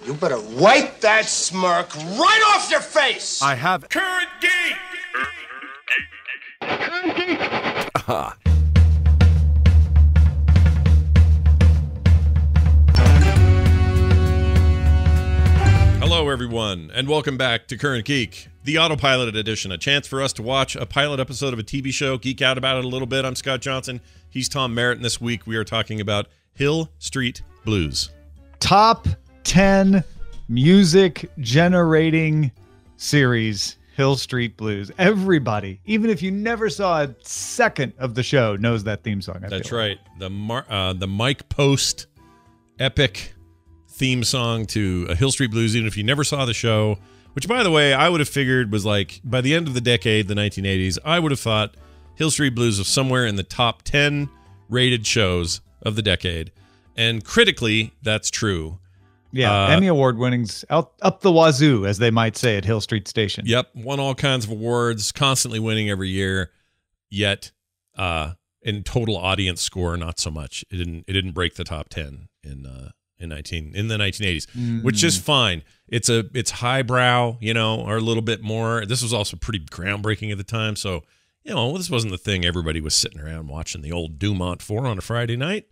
You better wipe that smirk right off your face! I have Current Geek! Current Geek! Hello, everyone, and welcome back to Current Geek, the autopiloted edition, a chance for us to watch a pilot episode of a TV show, geek out about it a little bit. I'm Scott Johnson. He's Tom Merritt, and this week we are talking about Hill Street Blues. Top 10 music generating series, Hill Street Blues. Everybody, even if you never saw a second of the show, knows that theme song. That's right. The Mike Post epic theme song to a Hill Street Blues, even if you never saw the show, which, by the way, I would have figured was like, by the end of the decade, the 1980s, I would have thought Hill Street Blues was somewhere in the top 10 rated shows of the decade. And critically, that's true. Yeah, Emmy Award winnings up the wazoo, as they might say at Hill Street Station. Yep, won all kinds of awards, constantly winning every year. Yet, in total audience score, not so much. It didn't break the top 10 in the 1980s, which is fine. It's highbrow, or a little bit more. This was also pretty groundbreaking at the time, so this wasn't the thing everybody was sitting around watching the old Dumont for on a Friday night.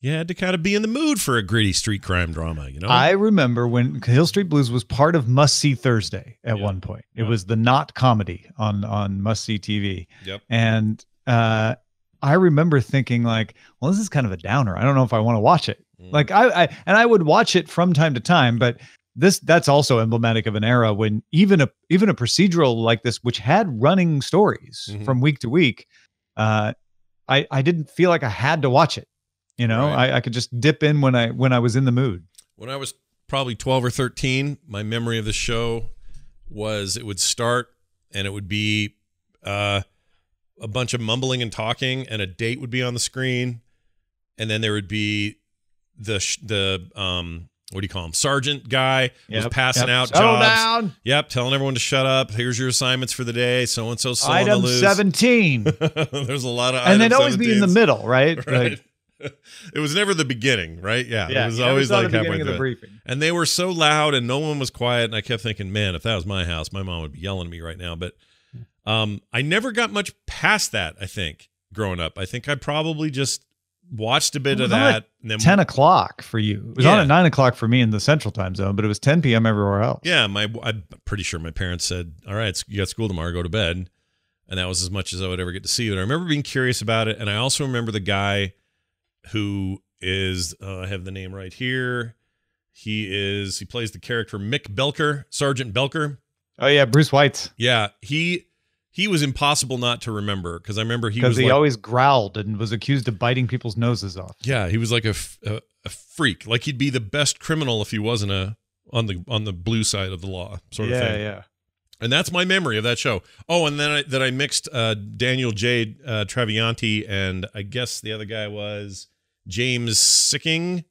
You had to kind of be in the mood for a gritty street crime drama, I remember when Hill Street Blues was part of Must See Thursday at one point. It was the not comedy on Must See TV. Yep. And I remember thinking like, well, this is kind of a downer. I don't know if I want to watch it. Like I would watch it from time to time, but that's also emblematic of an era when even a procedural like this, which had running stories from week to week, I didn't feel like I had to watch it. Right. I could just dip in when I was in the mood. When I was probably 12 or 13, my memory of the show was it would start and it would be a bunch of mumbling and talking, and a date would be on the screen, and then there would be the what do you call him? Sergeant guy was passing out jobs. Down. Yep, telling everyone to shut up. Here's your assignments for the day. So and so on the Item loose. 17. There's a lot of and items. they'd always 17s. be in the middle, right? Right. It was never the beginning, right? Yeah. It was you always like the halfway beginning of through. the briefing. And they were so loud and no one was quiet. And I kept thinking, man, if that was my house, my mom would be yelling at me right now. But I never got much past that, I think, growing up. I think I probably just watched a bit of that. And then 10 o'clock for you. It was on at 9 o'clock for me in the Central Time Zone, but it was 10 p.m. everywhere else. Yeah, I'm pretty sure my parents said, all right, you got school tomorrow, go to bed. And that was as much as I would ever get to see it. I remember being curious about it. And I also remember the guy who is, I have the name right here. He plays the character Mick Belker, Sergeant Belker. Oh yeah, Bruce White's. Yeah, he was impossible not to remember because I remember he always growled and was accused of biting people's noses off. Yeah, he was like a freak. Like he'd be the best criminal if he wasn't on the blue side of the law sort of thing. Yeah. And that's my memory of that show. Oh, and then I mixed Daniel J. Travianti and I guess the other guy was James Sicking.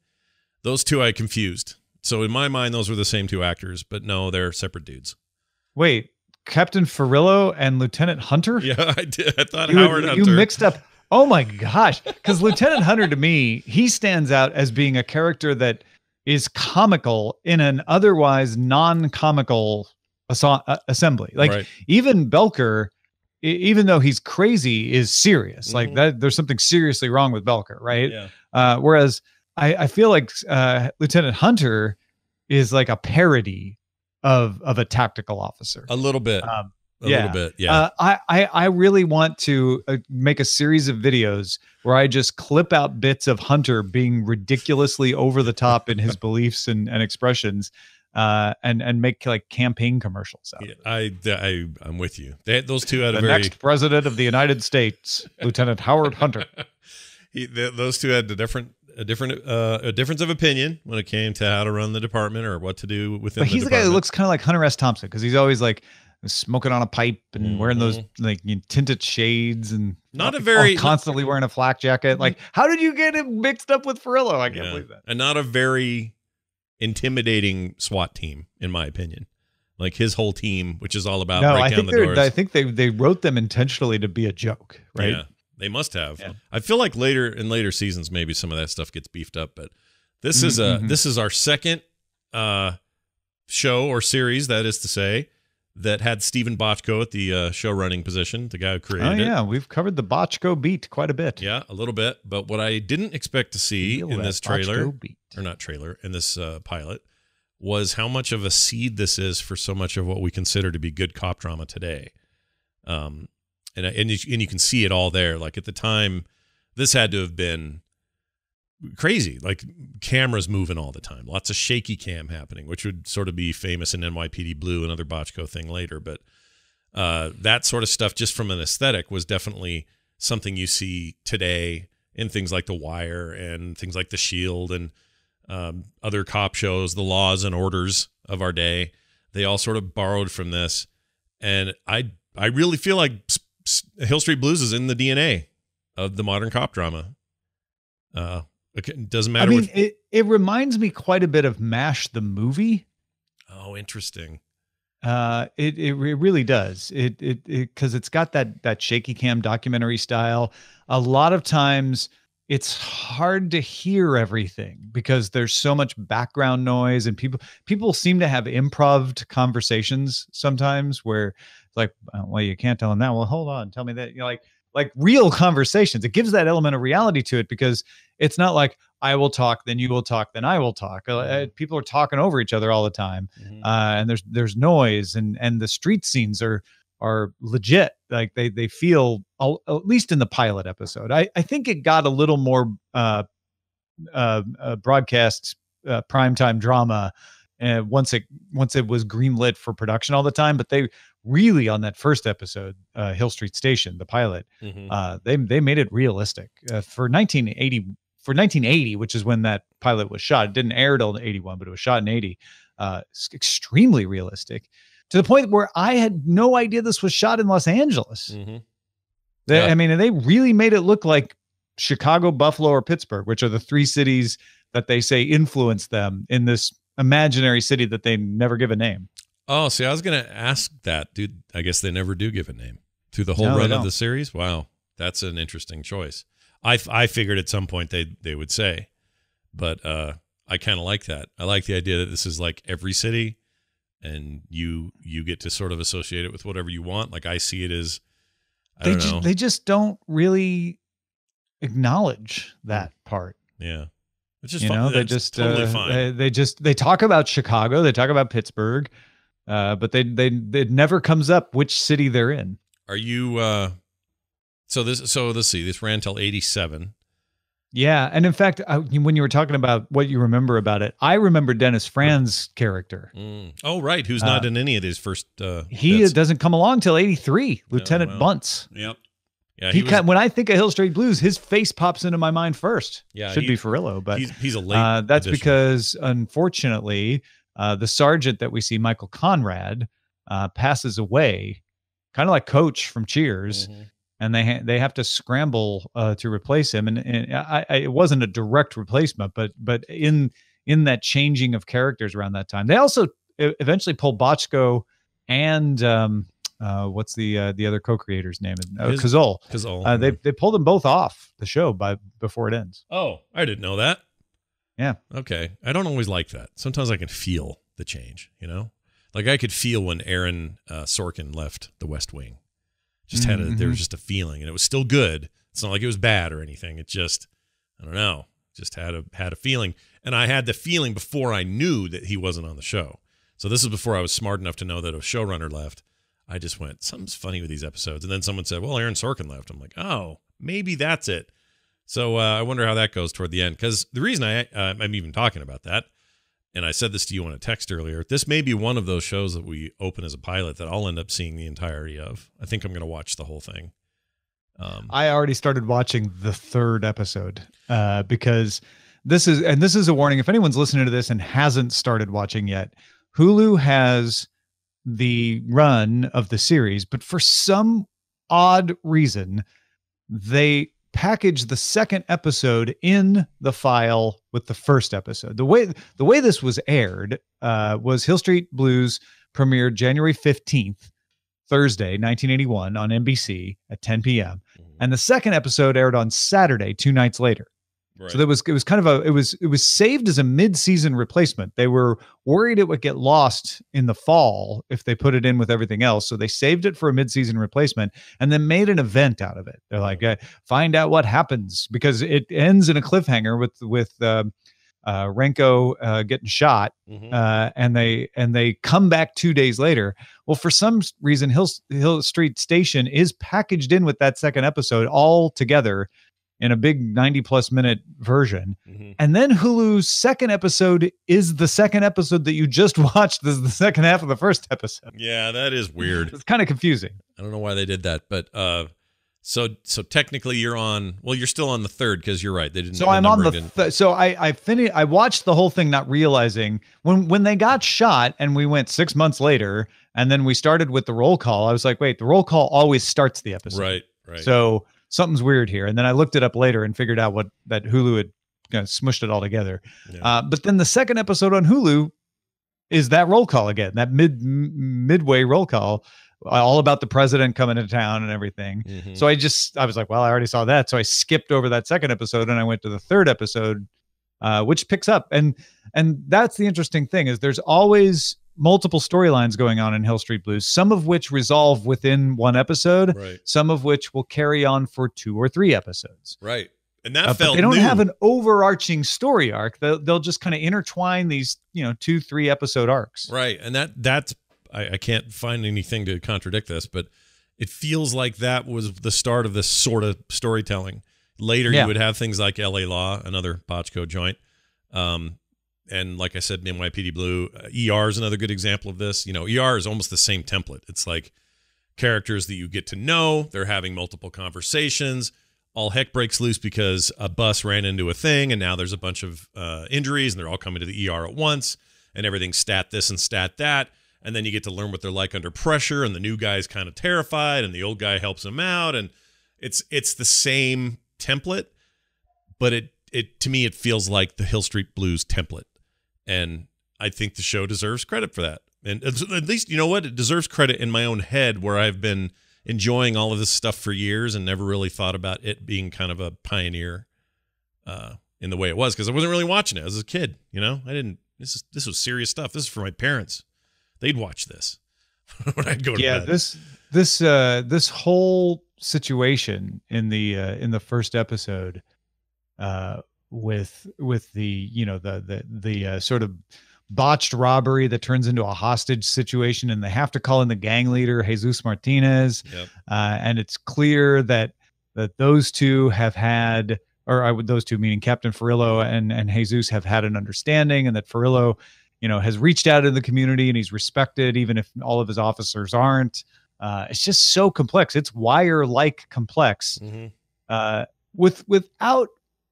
Those two I confused. So in my mind, those were the same two actors, but no, they're separate dudes. Wait, Captain Farillo and Lieutenant Hunter? Yeah, I did. I thought Howard Hunter. You mixed up. Oh my gosh. Because Lieutenant Hunter to me, he stands out as being a character that is comical in an otherwise non-comical assembly. Like even Belker, even though he's crazy, is serious. Like that, there's something seriously wrong with Belker, right? Yeah. Whereas I feel like Lieutenant Hunter is like a parody of a tactical officer. A little bit. A little bit. Yeah. I really want to make a series of videos where I just clip out bits of Hunter being ridiculously over the top in his beliefs and expressions. And make like campaign commercials out of it. I'm with you. Those two had the next president of the United States, Lieutenant Howard Hunter. Those two had a difference of opinion when it came to how to run the department or what to do within. But he's the guy that looks kind of like Hunter S. Thompson because he's always like smoking on a pipe and wearing those like tinted shades and constantly wearing a flak jacket. Like, how did you get him mixed up with Farillo? I can't believe that. And not a very intimidating SWAT team, in my opinion. Like his whole team, which is all about break down the doors. I think they wrote them intentionally to be a joke, right? Yeah, they must have. Yeah. I feel like later seasons, maybe some of that stuff gets beefed up, but this is our second show or series, that is to say, that had Stephen Bochco at the show running position, the guy who created it. We've covered the Bochco beat quite a bit. Yeah, a little bit. But what I didn't expect to see in this trailer, or not trailer, in this pilot, was how much of a seed this is for so much of what we consider to be good cop drama today. And you can see it all there. Like at the time, this had to have been crazy, like cameras moving all the time, lots of shaky cam happening, which would sort of be famous in NYPD Blue, another Bochco thing later. But that sort of stuff, just from an aesthetic, was definitely something you see today in things like The Wire and things like The Shield and other cop shows, the laws and orders of our day. They all sort of borrowed from this. And I really feel like Hill Street Blues is in the DNA of the modern cop drama. It doesn't matter. I mean, it reminds me quite a bit of MASH the movie. Oh, interesting. It really does. It because it's got that shaky cam documentary style. A lot of times it's hard to hear everything because there's so much background noise, and people seem to have improv conversations sometimes where like, well, you can't tell them that. Well, hold on, tell me that. You know, like real conversations. It gives that element of reality to it because it's not like I will talk, then you will talk, then I will talk. People are talking over each other all the time, and there's noise, and the street scenes are legit. Like they feel, at least in the pilot episode. I think it got a little more broadcast primetime drama once it was greenlit for production all the time. But they really, on that first episode, Hill Street Station, the pilot, they made it realistic for 1980, which is when that pilot was shot. It didn't air till 81, but it was shot in 80. It's extremely realistic, to the point where I had no idea this was shot in Los Angeles. I mean, they really made it look like Chicago, Buffalo, or Pittsburgh, which are the three cities that they say influenced them in this imaginary city that they never give a name. Oh, see, I was going to ask that, dude. I guess they never do give a name through the whole run of the series. Wow, that's an interesting choice. I figured at some point they would say, but I kind of like that. I like the idea that this is like every city, and you get to sort of associate it with whatever you want. Like I see it as, I don't know. They just don't really acknowledge that part. Yeah. It's just they just totally fine. They talk about Chicago, they talk about Pittsburgh, but it never comes up which city they're in. Are you so let's see, this ran till 87. Yeah, and in fact, when you were talking about what you remember about it, I remember Dennis Franz's character. Oh, right, who's not in any of these first. He doesn't come along till 83, Lieutenant Bunce. Yep. Yeah, when I think of Hill Street Blues, his face pops into my mind first. Yeah, should be Ferrillo, but he's a late. That's addition. because, unfortunately, the sergeant that we see, Michael Conrad, passes away, kind of like Coach from Cheers. And they have to scramble to replace him, and it wasn't a direct replacement, but in that changing of characters around that time, they also eventually pulled Bochco and what's the other co-creator's name? Cazole. Cazole. They pulled them both off the show before it ends. Oh, I didn't know that. Yeah. Okay, I don't always like that. Sometimes I can feel the change. Like I could feel when Aaron Sorkin left The West Wing. There was just a feeling, and it was still good. It's not like it was bad or anything. It just, I don't know, just had a feeling. And I had the feeling before I knew that he wasn't on the show. So this is before I was smart enough to know that a showrunner left. I just went, something's funny with these episodes. And then someone said, well, Aaron Sorkin left. I'm like, oh, maybe that's it. So I wonder how that goes toward the end. Because the reason I'm even talking about that, and I said this to you on a text earlier, this may be one of those shows that we open as a pilot that I'll end up seeing the entirety of. I think I'm going to watch the whole thing. I already started watching the third episode because this is a warning. If anyone's listening to this and hasn't started watching yet, Hulu has the run of the series, but for some odd reason, they package the second episode in the file with the first episode. The way this was aired was Hill Street Blues premiered January 15th, Thursday, 1981 on NBC at 10 p.m. And the second episode aired on Saturday, 2 nights later. Right. So it was kind of it was saved as a mid-season replacement. They were worried it would get lost in the fall if they put it in with everything else. So they saved it for a mid-season replacement and then made an event out of it. They're like, find out what happens, because it ends in a cliffhanger with Renko getting shot, and they come back 2 days later. Well, for some reason, Hill Street Station is packaged in with that second episode all together in a big 90+ minute version. And then Hulu's second episode is the second episode that you just watched. This is the second half of the first episode. Yeah, that is weird. It's kind of confusing. I don't know why they did that, but so technically you're still on the third, because you're right. They didn't. So I'm on the so I finished. I watched the whole thing, not realizing when they got shot, and we went 6 months later, and then we started with the roll call. I was like, wait, the roll call always starts the episode. Right. So something's weird here. And then I looked it up later and figured out that Hulu had kind of smushed it all together. Yeah. But then the second episode on Hulu is that roll call again, that midway roll call, all about the president coming to town and everything. So I was like, well, I already saw that. So I skipped over that second episode and I went to the third episode, which picks up. And that's the interesting thing, is there's always multiple storylines going on in Hill Street Blues, some of which resolve within one episode, some of which will carry on for 2 or 3 episodes. Right. And that felt they don't new. have an overarching story arc. They'll just kind of intertwine these, 2-3 episode arcs. Right. And that's I can't find anything to contradict this, but it feels like that was the start of this sort of storytelling. Later, you would have things like LA Law, another Bochco joint. And like I said, NYPD Blue, ER is another good example of this. ER is almost the same template. It's like characters that you get to know. They're having multiple conversations. All heck breaks loose because a bus ran into a thing, and now there's a bunch of injuries, and they're all coming to the ER at once, and everything's stat this and stat that. And then you get to learn what they're like under pressure, and the new guy's kind of terrified, and the old guy helps him out. And it's the same template, but it to me, it feels like the Hill Street Blues template. And I think the show deserves credit for that. And at least, you know what? It deserves credit in my own head, where I've been enjoying all of this stuff for years and never really thought about it being kind of a pioneer in the way it was, because I wasn't really watching it as a kid. I didn't. This was serious stuff. This is for my parents. They'd watch this when I'd go to bed. This whole situation in the first episode, with the the sort of botched robbery that turns into a hostage situation, and they have to call in the gang leader, Jesus Martinez. And it's clear that those two have had, those two meaning Captain Furillo and Jesus, have had an understanding, and that Furillo, has reached out in the community and he's respected, even if all of his officers aren't. It's just so complex. It's Wire-like complex, without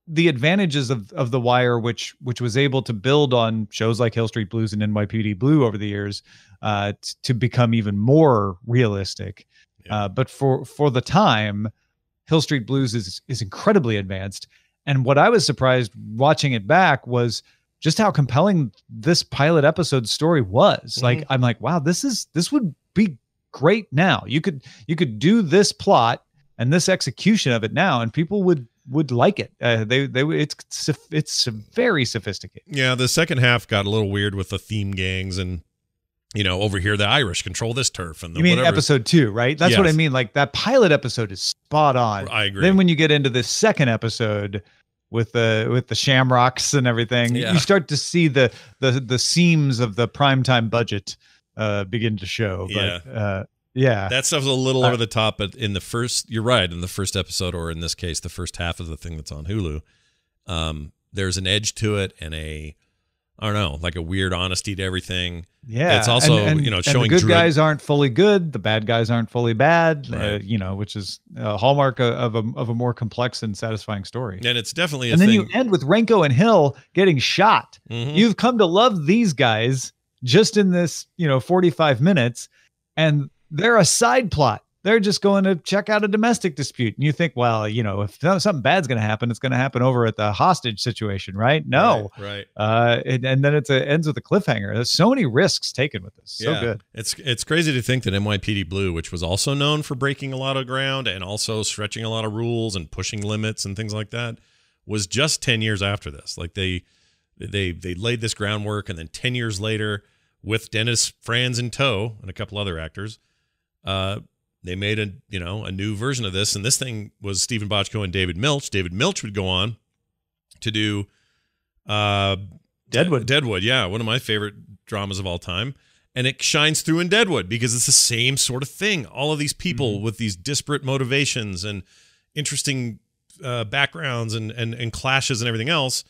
the advantages of the Wire, which was able to build on shows like Hill Street Blues and NYPD Blue over the years, to become even more realistic. But for the time, Hill Street Blues is incredibly advanced. And what I was surprised watching it back was just how compelling this pilot episode story was. Like, I'm like, wow, this would be great now. You could do this plot and this execution of it now, and people would like it. It's very sophisticated. Yeah, the second half got a little weird with the theme gangs, and over here the Irish control this turf, and you mean whatever. episode 2, right? That's what I mean. Like, that pilot episode is spot on. I agree. Then when you get into this second episode with the shamrocks and everything, you start to see the seams of the primetime budget begin to show. But, that stuff's a little over the top, but you're right, in the first episode, or in this case, the first half of the thing that's on Hulu, there's an edge to it, and I don't know, like a weird honesty to everything. Yeah. It's also, showing the good guys aren't fully good. The bad guys aren't fully bad, right. Which is a hallmark of a more complex and satisfying story. And it's definitely and then you end with Renko and Hill getting shot. You've come to love these guys just in this, 45 minutes, and they're a side plot. They're just going to check out a domestic dispute. And you think, well, if something bad's going to happen, it's going to happen over at the hostage situation, right? No. Right. And then it ends with a cliffhanger. There's so many risks taken with this. So good. It's crazy to think that NYPD Blue, which was also known for breaking a lot of ground and also stretching a lot of rules and pushing limits and things like that, was just 10 years after this. Like they laid this groundwork, and then 10 years later, with Dennis Franz in tow and a couple other actors, they made a new version of this. And this thing was Stephen Bochco and David Milch. David Milch would go on to do Deadwood, yeah, one of my favorite dramas of all time. And it shines through in Deadwood because it's the same sort of thing. All of these people with these disparate motivations and interesting backgrounds and clashes and everything else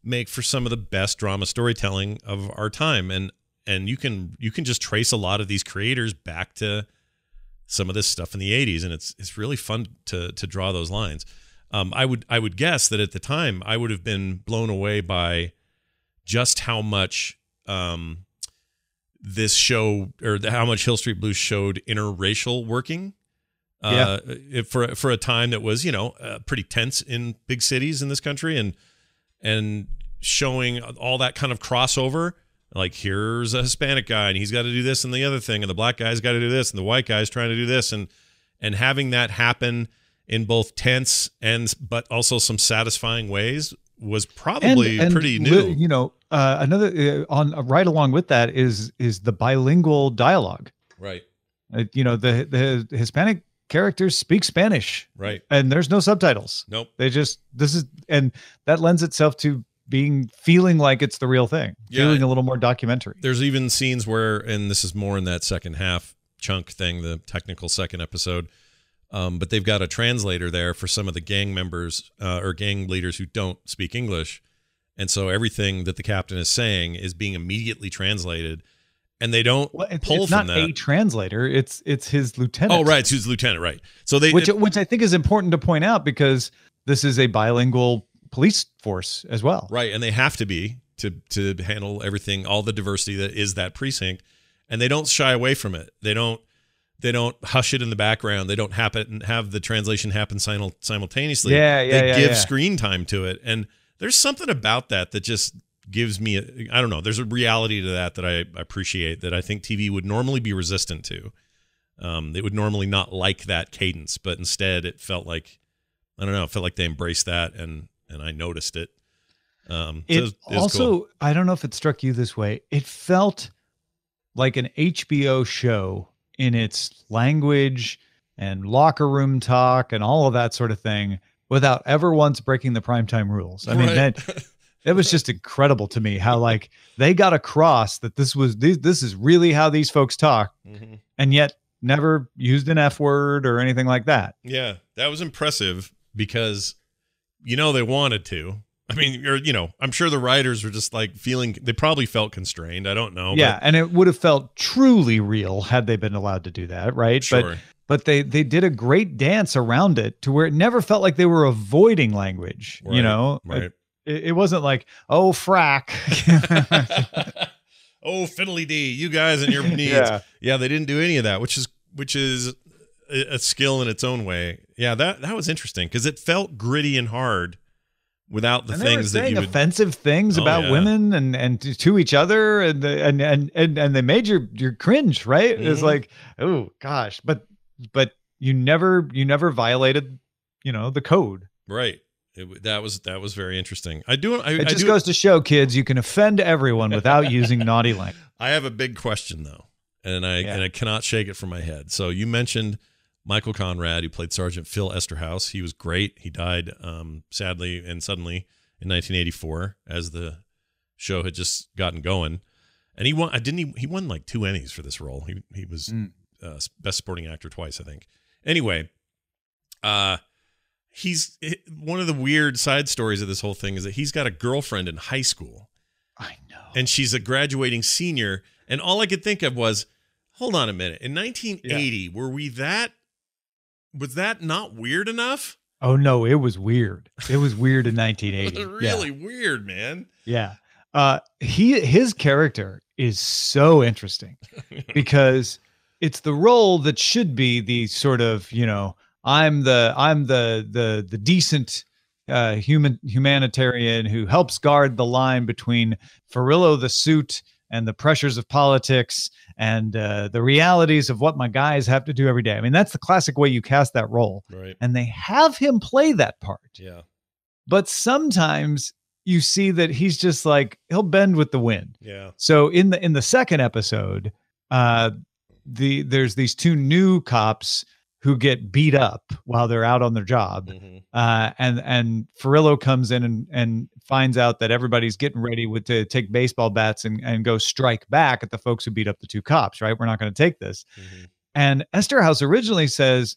make for some of the best drama storytelling of our time. And you can just trace a lot of these creators back to some of this stuff in the 80s, and it's really fun to draw those lines. I would guess that at the time I would have been blown away by just how much this show, or how much Hill Street Blues showed interracial working. For a time that was pretty tense in big cities in this country, and showing all that kind of crossover. Like, here's a Hispanic guy and he's got to do this and the other thing, and the black guy's got to do this and the white guy's trying to do this, and having that happen in both tense but also some satisfying ways was probably pretty new. Another right along with that is the bilingual dialogue. Right. The Hispanic characters speak Spanish. Right. And there's no subtitles. Nope. And that lends itself to feeling like it's the real thing, feeling a little more documentary. There's even scenes where, and this is more in that second half chunk thing, the technical second episode, but they've got a translator there for some of the gang members or gang leaders who don't speak English. And so everything that the captain is saying is being immediately translated, and they don't pull it's from not that. A translator, it's his lieutenant. Oh, right, it's his lieutenant, right. So which I think is important to point out, because this is a bilingual police force as well. Right, and they have to be to handle everything, all the diversity that is that precinct, and they don't shy away from it. They don't hush it in the background. They don't have the translation happen simultaneously. They give screen time to it, and there's something about that just gives me I don't know. There's a reality to that I appreciate, that I think TV would normally be resistant to. They would normally not like that cadence, but instead it felt like, I don't know, it felt like they embraced that, and I noticed it. It also, cool. I don't know if it struck you this way. It felt like an HBO show in its language and locker room talk and all of that sort of thing, without ever once breaking the primetime rules. I mean, that was just incredible to me, how like they got across that this is really how these folks talk, and yet never used an F word or anything like that. Yeah, that was impressive, because they wanted to. I mean, I'm sure the writers were just like they probably felt constrained. I don't know. Yeah, and it would have felt truly real had they been allowed to do that, right? Sure. But they did a great dance around it to where it never felt like they were avoiding language. Right, right. It wasn't like, oh, frack. Oh, fiddly dee, you guys and your needs. Yeah, they didn't do any of that, which is a skill in its own way. Yeah, that was interesting, because it felt gritty and hard without the things that you would, offensive things about women and to each other, and they made your cringe, right? Mm-hmm. It's like, oh gosh, but you never violated the code, right? That was very interesting. It just goes to show, kids, you can offend everyone without using naughty language. I have a big question though, and I cannot shake it from my head. So you mentioned Michael Conrad, who played Sergeant Phil Esterhaus. He was great. He died sadly and suddenly in 1984, as the show had just gotten going. And he won. He won like 2 Emmys for this role. He was Best Supporting Actor twice, I think. Anyway, he's one of the weird side stories of this whole thing is that he's got a girlfriend in high school. I know. And she's a graduating senior. And all I could think of was, hold on a minute. In 1980, was that not weird enough? Oh no, it was weird. It was weird in 1980. It was really weird, man. Yeah. His character is so interesting because it's the role that should be the sort of, I'm the decent humanitarian who helps guard the line between Farillo the suit and the pressures of politics and the realities of what my guys have to do every day. I mean, that's the classic way you cast that role. Right. And they have him play that part. Yeah. but sometimes you see that he's just like, he'll bend with the wind. Yeah. So in the second episode, there's these two new cops who get beat up while they're out on their job. And Farillo comes in and finds out that everybody's getting ready to take baseball bats and go strike back at the folks who beat up the two cops, right? We're not going to take this. And Esterhaus originally says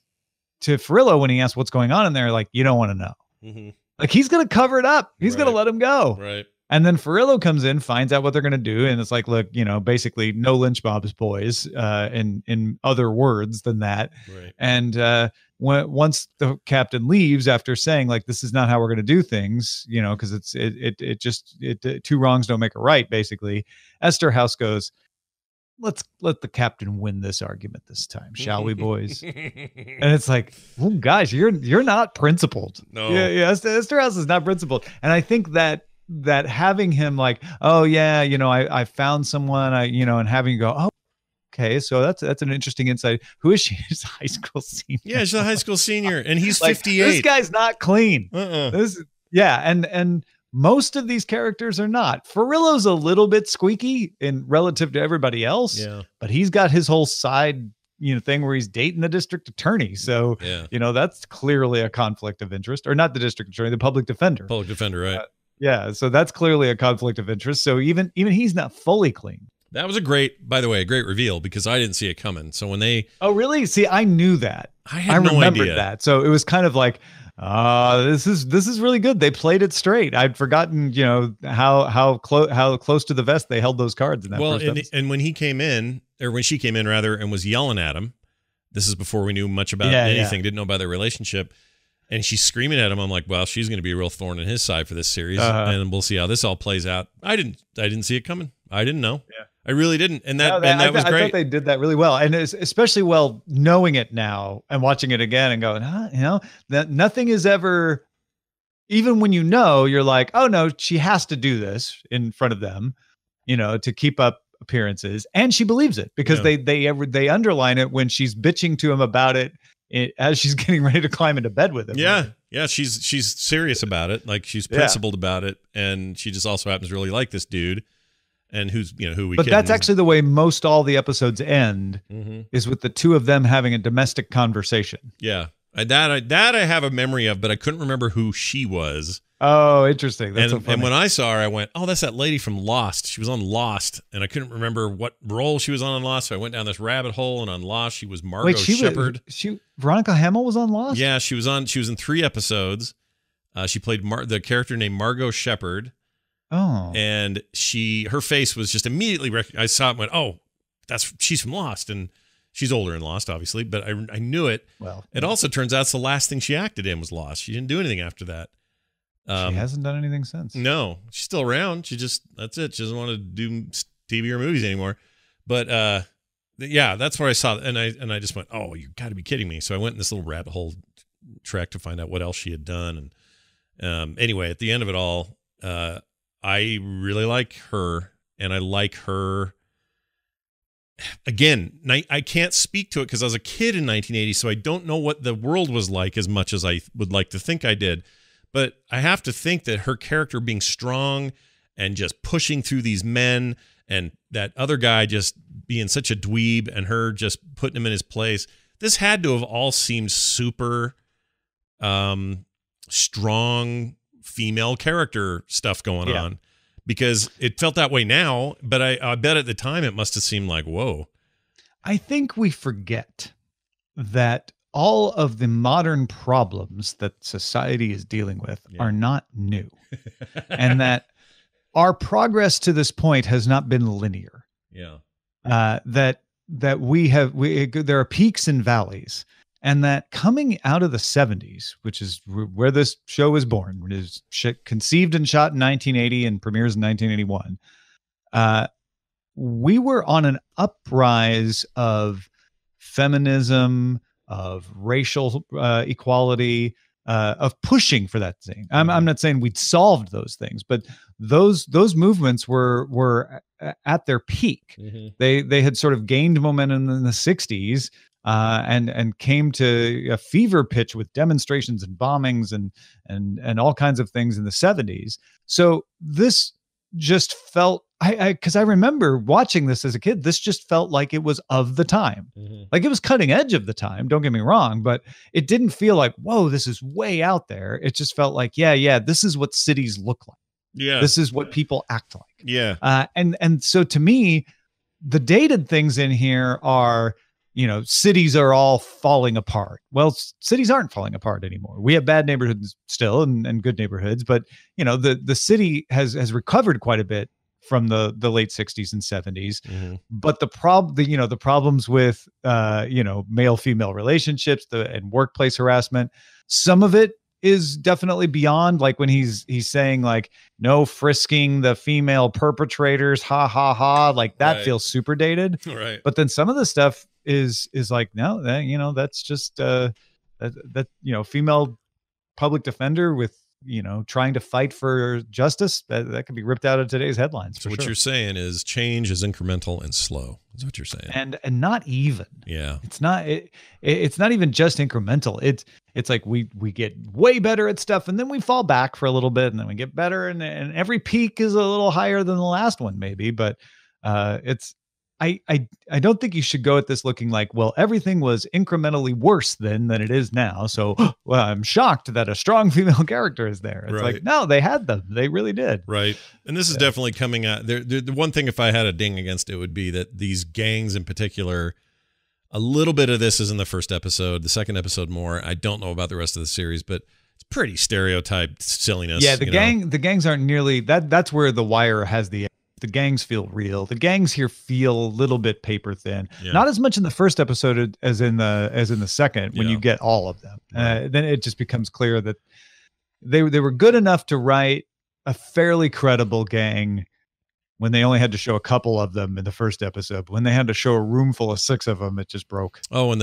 to Farillo when he asks what's going on in there, like, you don't want to know. Like, he's going to cover it up. He's going to let him go. Right. And then Farillo comes in, finds out what they're going to do. And it's like, look, basically no lynch mobs, boys, in other words than that. Right. And once the captain leaves after saying, like, this is not how we're going to do things, because it two wrongs don't make a right, basically. Esterhaus goes, let's let the captain win this argument this time, shall we, boys? And it's like, well, guys, you're not principled. No. Yeah, Esterhaus is not principled. And I think that having him like, oh yeah, I found someone, and having you go, oh, okay, so that's an interesting insight. Who is she? She's a high school senior. Yeah, she's a high school senior, and he's like, 58. This guy's not clean. And most of these characters are not. Farillo's a little bit squeaky in relative to everybody else, but he's got his whole side, thing where he's dating the district attorney. So, that's clearly a conflict of interest, or not the district attorney, the public defender. Public defender, right? Yeah, so that's clearly a conflict of interest. So even he's not fully clean. That was a great reveal, because I didn't see it coming. So when they, oh really? See, I knew that. I remembered no idea that. So it was kind of like, this is really good. They played it straight. I'd forgotten, how close to the vest they held those cards in that. Well, first episode. And when he came in, or when she came in rather, and was yelling at him, this is before we knew much about anything. Didn't know about their relationship. And she's screaming at him. I'm like, well, she's going to be a real thorn in his side for this series, and we'll see how this all plays out. I didn't see it coming. I didn't know. Yeah. I really didn't. And that was great. I thought they did that really well, and especially well knowing it now and watching it again and going, that nothing is ever. Even when you're like, oh no, she has to do this in front of them, to keep up appearances, and she believes it because they underline it when she's bitching to him about it. As she's getting ready to climb into bed with him. Yeah. Right? Yeah. She's serious about it. Like, she's principled about it. And she just also happens to really like this dude, and who we But that's actually the way most all the episodes end, is with the two of them having a domestic conversation. Yeah. That I have a memory of, but I couldn't remember who she was. Oh, interesting. That's and when I saw her, I went, oh, that's that lady from Lost. She was on Lost, and I couldn't remember what role she was on Lost. So I went down this rabbit hole, and on Lost, she was Margot Shepherd. Veronica Hamill was on Lost? Yeah, she was in 3 episodes. She played the character named Margot Shepherd. Oh. And her face was just immediately I saw it and went, oh, she's from Lost. And she's older in Lost, obviously, but I knew it. Well, it also turns out it's the last thing she acted in was Lost. She didn't do anything after that. She hasn't done anything since. No, she's still around. That's it. She doesn't want to do TV or movies anymore. But that's where I saw it. And I just went, oh, you got to be kidding me. So I went in this little rabbit hole track to find out what else she had done. And anyway, at the end of it all, I really like her, and I like her. Again, I can't speak to it because I was a kid in 1980, so I don't know what the world was like as much as I would like to think I did. But I have to think that her character being strong and just pushing through these men, and that other guy just being such a dweeb, and her just putting him in his place, this had to have all seemed super strong female character stuff going on, because it felt that way now. But I bet at the time it must have seemed like, whoa. I think we forget that all of the modern problems that society is dealing with are not new, and that our progress to this point has not been linear. Yeah. That there are peaks and valleys, and that coming out of the 70s, which is where this show was born, it is conceived and shot in 1980 and premieres in 1981. We were on an uprise of feminism, of racial equality, of pushing for that thing. I'm not saying we'd solved those things, but those movements were at their peak. They had sort of gained momentum in the 60s, and came to a fever pitch with demonstrations and bombings and all kinds of things in the 70s. So this just felt, because I remember watching this as a kid, this just felt like it was of the time. Like it was cutting edge of the time, don't get me wrong, but it didn't feel like, whoa, this is way out there. It just felt like, yeah, this is what cities look like. Yeah. This is what people act like. Yeah. And so to me, the dated things in here are, cities are all falling apart. Well, cities aren't falling apart anymore. We have bad neighborhoods still and good neighborhoods, but the city has recovered quite a bit from the late 60s and 70s. But the problems with male female relationships and workplace harassment, some of it is definitely beyond, like when he's saying like no frisking the female perpetrators, ha ha ha, like that Right. feels super dated. Right. But then some of the stuff is like, no, that's just that female public defender with trying to fight for justice, that could be ripped out of today's headlines. So what you're saying is change is incremental and slow. Is what you're saying. And not even. Yeah. It's not it's not even just incremental. It's like we get way better at stuff and then we fall back for a little bit and then we get better and every peak is a little higher than the last one maybe, but I don't think you should go at this looking like, well, everything was incrementally worse than it is now. So, well, I'm shocked that a strong female character is there. It's Right. like, no, they had them. They really did. Right. And this is definitely coming out. The one thing, if I had a ding against it, would be that these gangs in particular, a little bit of this is in the first episode, the second episode more. I don't know about the rest of the series, but it's pretty stereotyped silliness. Yeah, the gangs aren't nearly that. That's where The Wire has the gangs feel real. The gangs here feel a little bit paper thin. Yeah. Not as much in the first episode as in the second when you get all of them. Right. Then it just becomes clear that they were good enough to write a fairly credible gang when they only had to show a couple of them in the first episode. When they had to show a room full of 6 of them, it just broke. Oh, and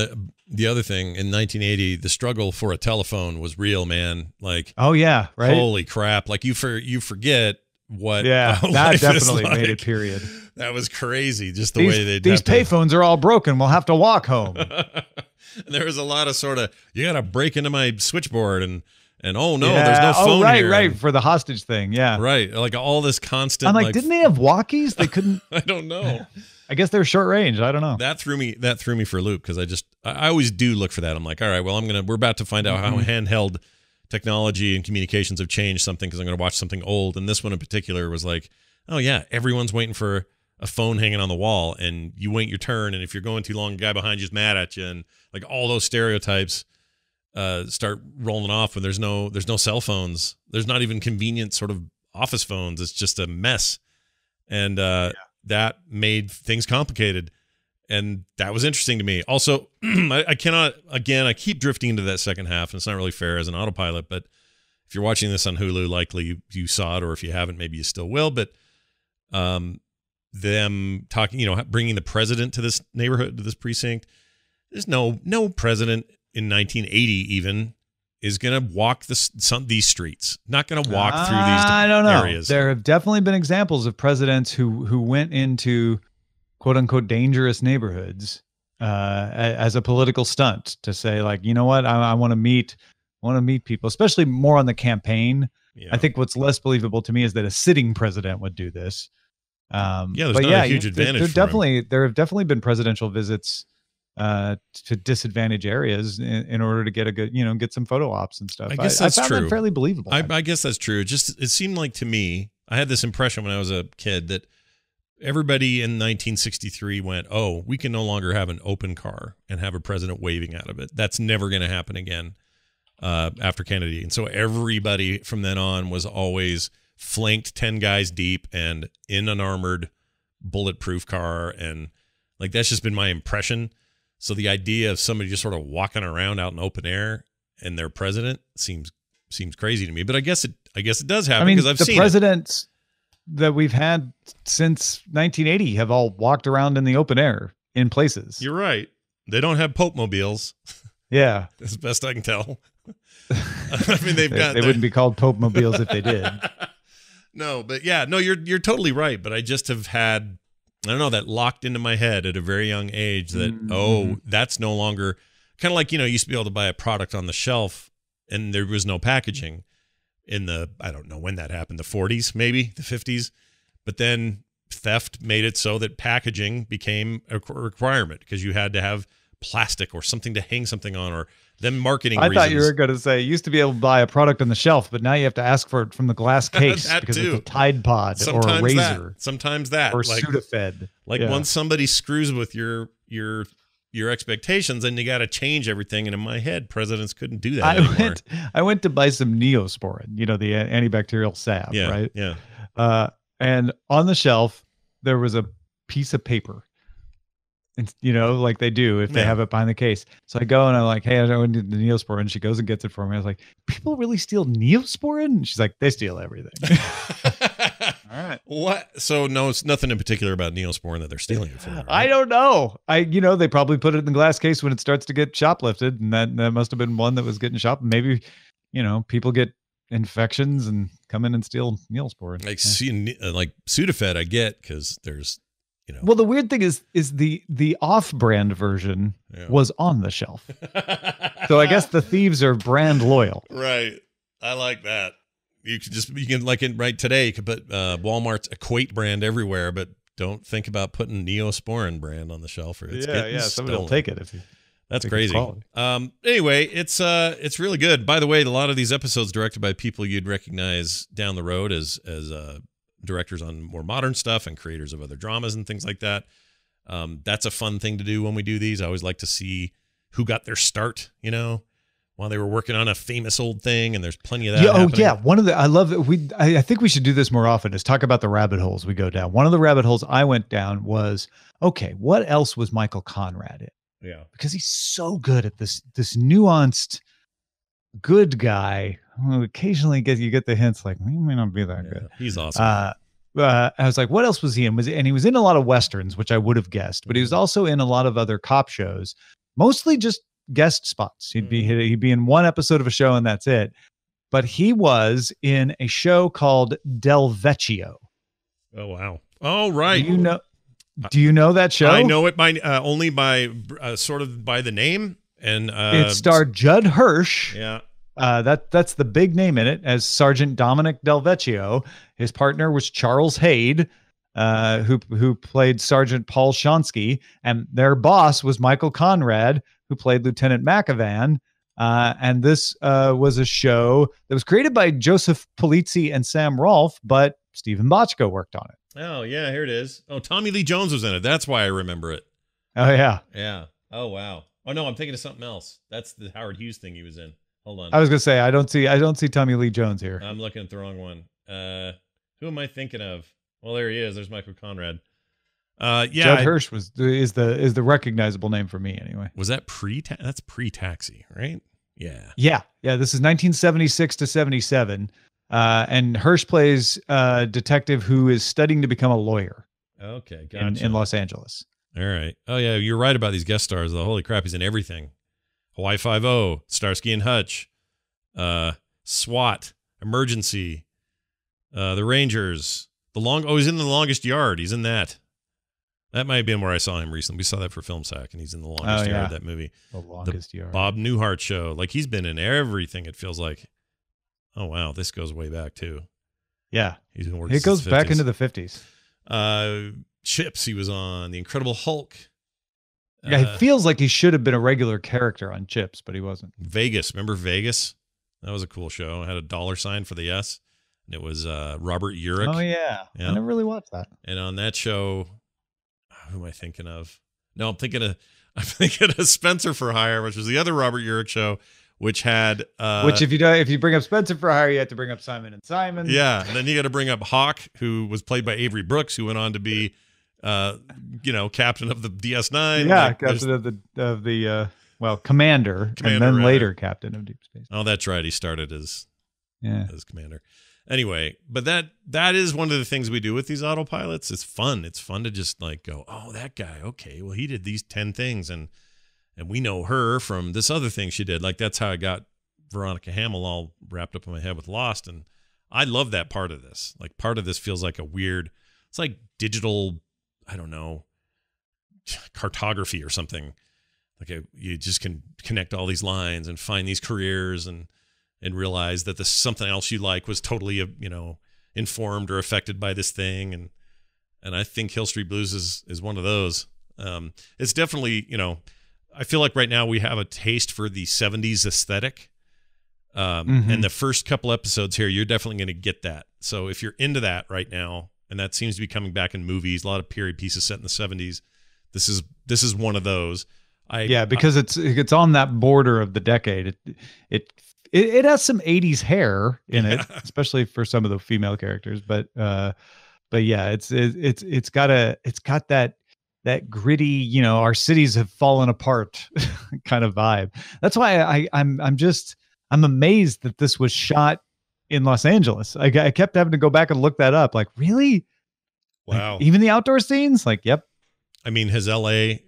the other thing, in 1980, the struggle for a telephone was real, man. Like, oh yeah, right. Holy crap! Like you forget what. Yeah, that life is definitely like. made it. Period. That was crazy. Just the way these payphones are all broken. We'll have to walk home. And there was a lot of sort of, you got to break into my switchboard and oh no, there's no phone here. Right, for the hostage thing. Yeah. Right. Like all this constant. I'm like, didn't they have walkies? They couldn't. I don't know. I guess they're short range. I don't know. That threw me for a loop because I always do look for that. I'm like, all right, well, we're about to find out how handheld technology and communications have changed something because I'm going to watch something old. And this one in particular was like, oh yeah, everyone's waiting for a phone hanging on the wall and you wait your turn. And if you're going too long, the guy behind you is mad at you. And like all those stereotypes start rolling off when there's no cell phones. There's not even convenient sort of office phones. It's just a mess. And that made things complicated. And that was interesting to me. Also, I cannot, again, I keep drifting into that second half, and it's not really fair as an autopilot, but if you're watching this on Hulu, likely you saw it, or if you haven't, maybe you still will. But them talking, bringing the president to this neighborhood, to this precinct, there's no president in 1980 even is going to walk these streets, not going to walk through these I don't know. areas. There have definitely been examples of presidents who went into quote unquote dangerous neighborhoods as a political stunt to say like, you know what, I want to meet people, especially more on the campaign. Yeah. I think what's less believable to me is that a sitting president would do this. There's not a huge advantage. There have definitely been presidential visits to disadvantaged areas in order to get a good, get some photo ops and stuff. I guess that's I found true. that fairly believable. I guess that's true. It seemed like to me, I had this impression when I was a kid that everybody in 1963 went, oh, we can no longer have an open car and have a president waving out of it. That's never going to happen again after Kennedy. And so everybody from then on was always flanked 10 guys deep and in an armored bulletproof car. And like, that's just been my impression. So the idea of somebody just sort of walking around out in open air and their president seems crazy to me. But I guess it does happen because I've seen the presidents that we've had since 1980 have all walked around in the open air in places. You're right. They don't have Pope mobiles. Yeah. As best I can tell. I mean, they wouldn't be called Pope mobiles if they did. No, but yeah, no, you're totally right. But I just have had I don't know, that locked into my head at a very young age that, that's no longer kind of like, you used to be able to buy a product on the shelf and there was no packaging in the, I don't know when that happened, the 40s, maybe the 50s. But then theft made it so that packaging became a requirement because you had to have plastic or something to hang something on, or them marketing reasons. I thought you were going to say you used to be able to buy a product on the shelf, but now you have to ask for it from the glass case because too. it's a Tide Pod or a razor. Sometimes that. Or like, Sudafed. Like once somebody screws with your expectations, and you got to change everything. And in my head, presidents couldn't do that anymore. I went to buy some Neosporin, the antibacterial salve, right? Yeah. And on the shelf, there was a piece of paper. And, like they do if they have it behind the case. So I go and I'm like, hey, I don't need the Neosporin. She goes and gets it for me. I was like, people really steal Neosporin? And she's like, they steal everything. All right. What? So no, it's nothing in particular about Neosporin that they're stealing it for. Right? I don't know. They probably put it in the glass case when it starts to get shoplifted, and that must have been one that was getting shoplifted. Maybe, people get infections and come in and steal Neosporin. Like Sudafed, I get because there's. Well, the weird thing is the off-brand version was on the shelf. So I guess the thieves are brand loyal. Right. I like that. You can like right today, you could put Walmart's Equate brand everywhere, but don't think about putting Neosporin brand on the shelf. Or it's somebody will take it if you. That's crazy. Anyway, it's really good. By the way, a lot of these episodes directed by people you'd recognize down the road as directors on more modern stuff and creators of other dramas and things like that. That's a fun thing to do when we do these. I always like to see who got their start, while they were working on a famous old thing, and there's plenty of that. Happening. I love it. I think we should do this more often, is talk about the rabbit holes we go down. One of the rabbit holes I went down was, okay, what else was Michael Conrad in? Yeah. Because he's so good at this nuanced good guy. Occasionally you get the hints like, he may not be that good. He's awesome. I was like, what else was he in? And he was in a lot of Westerns, which I would have guessed, but he was also in a lot of other cop shows, mostly just guest spots. He'd be in one episode of a show and that's it. But he was in a show called Del Vecchio. Oh, wow. Oh, right. Do you know that show? I know it by only by sort of by the name, and it starred Judd Hirsch. Yeah. That's the big name in it as Sergeant Dominic Del Vecchio. His partner was Charles Hayde, who played Sergeant Paul Shonsky, and their boss was Michael Conrad, who played Lieutenant McAvan. And this was a show that was created by Joseph Polizzi and Sam Rolfe, but Stephen Bochco worked on it. Oh, yeah, here it is. Oh, Tommy Lee Jones was in it. That's why I remember it. Oh, yeah. Yeah. Oh, wow. Oh, no, I'm thinking of something else. That's the Howard Hughes thing he was in. Hold on. I was going to say, I don't see Tommy Lee Jones here. I'm looking at the wrong one. Who am I thinking of? Well, there he is. There's Michael Conrad. Judd Hirsch is the recognizable name for me anyway. Was that that's pre-Taxi, right? Yeah. Yeah. This is 1976 to 77. And Hirsch plays a detective who is studying to become a lawyer. Okay, gotcha. In Los Angeles. All right. Oh yeah, you're right about these guest stars. Holy crap, he's in everything. Hawaii Five-0, Starsky and Hutch, SWAT, Emergency, The Rangers, he's in The Longest Yard. He's in that. That might have been where I saw him recently. We saw that for Film Sack, and he's in The Longest Yard, that movie. The Longest Yard. Bob Newhart Show. Like, he's been in everything, it feels like. Oh, wow. This goes way back, too. Yeah. He's been working It goes back into the 50s. Chips, he was on. The Incredible Hulk. Yeah, it feels like he should have been a regular character on Chips, but he wasn't. Vegas. Remember Vegas? That was a cool show. It had a $sign for the S, and it was Robert Urich. Oh, yeah. I never really watched that. And on that show, who am I thinking of? No, I'm thinking of Spencer for Hire, which was the other Robert Urich show, which had which if you bring up Spencer for Hire, you have to bring up Simon and Simon. Yeah, and then you got to bring up Hawk, who was played by Avery Brooks, who went on to be captain of the DS9. Yeah, captain of the commander, and then later captain of Deep Space. Oh, that's right. He started as commander. Anyway, but that is one of the things we do with these autopilots. It's fun. It's fun to just like go, oh, that guy. Okay, well, he did these 10 things, and we know her from this other thing she did. Like, that's how I got Veronica Hamill all wrapped up in my head with Lost, and I love that part of this. Like, part of this feels like a weird. It's like digital I don't know, cartography or something. Like you just can connect all these lines and find these careers and realize that this something else you like was totally, informed or affected by this thing. And I think Hill Street Blues is one of those. It's definitely, I feel like right now we have a taste for the 70s aesthetic. And the first couple episodes here, you're definitely going to get that. So if you're into that right now, and that seems to be coming back in movies, a lot of period pieces set in the 70s, this is one of those. Because it's on that border of the decade. It has some 80s hair in it, especially for some of the female characters. But yeah, it's got that gritty, our cities have fallen apart kind of vibe. That's why I'm amazed that this was shot in Los Angeles. I kept having to go back and look that up. Like, really? Wow. Like, even the outdoor scenes? Like, yep. I mean, has LA,